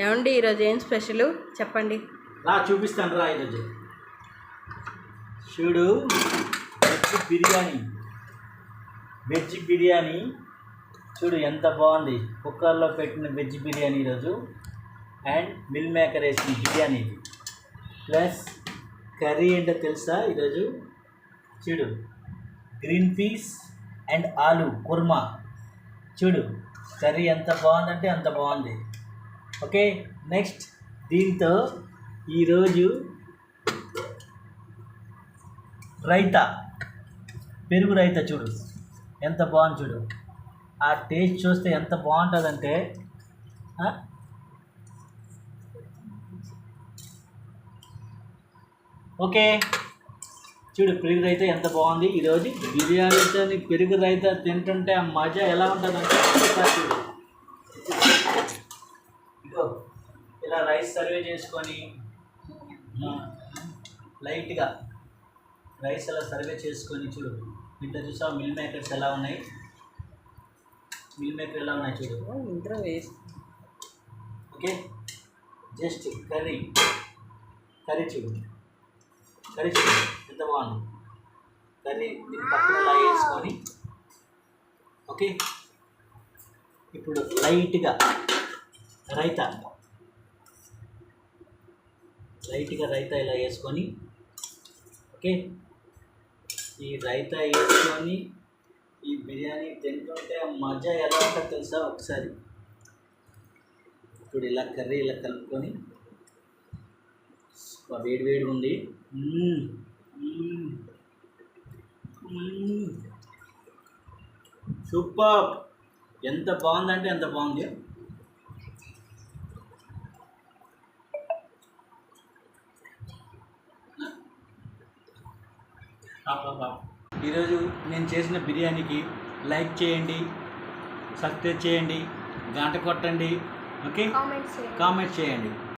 ఏమండి ఈరోజు ఏం స్పెషల్ చెప్పండి. రా చూపిస్తాను రా. ఈరోజు చూడు, వెజ్ బిర్యానీ చూడు ఎంత బాగుంది. కుక్కర్లో పెట్టిన వెజ్ బిర్యానీ ఈరోజు. అండ్ మిల్ మేకర్ వేసిన బిర్యానీ ఇది. ప్లస్ కర్రీ ఏంటో తెలుసా ఈరోజు? చూడు, గ్రీన్ పీస్ అండ్ ఆలు కుర్మా. చూడు కర్రీ ఎంత బాగుందంటే అంత బాగుంది. ఓకే, నెక్స్ట్ దీంతో ఈరోజు రైతా, పెరుగు రైతా చూడు ఎంత బాగుంది. చూడు ఆ టేస్ట్ చూస్తే ఎంత బాగుంటుందంటే ఓకే చూడు పెరుగు రైతా ఎంత బాగుంది. ఈరోజు బిర్యానీతో పెరుగు రైతా తింటుంటే ఆ మజా ఎలా ఉంటుందంటే చూడు. ఇగో ఇలా రైస్ సర్వే చేసుకొని లైట్గా రైస్ అలా సర్వే చేసుకొని చూడు. ఇంట్లో చూసా మిల్ మేకర్స్ ఎలా ఉన్నాయి, మిల్ మేకర్ ఎలా ఉన్నాయి చూడు. ఓకే, జస్ట్ కర్రీ చూడు, కర్రీ చూడు ఎంత బాగుంది. కర్రీ దీని పక్కన అలా వేసుకొని ఓకే. ఇప్పుడు లైట్గా రైతా ఇలా వేసుకొని ఓకే. ఈ రైతా వేసుకొని ఈ బిర్యానీ తింటుంటే మజా ఎలా ఉంటుందో తెలుసా? ఒకసారి ఇప్పుడు ఇలా కర్రీ ఇలా కలుపుకొని వేడి ఉంది. సూపర్, ఎంత బాగుందంటే ఎంత బాగుంది. ఈరోజు నేను చేసిన బిర్యానీకి లైక్ చేయండి, సబ్స్క్రైబ్ చేయండి, గంట కొట్టండి, ఓకే, కామెంట్ చేయండి.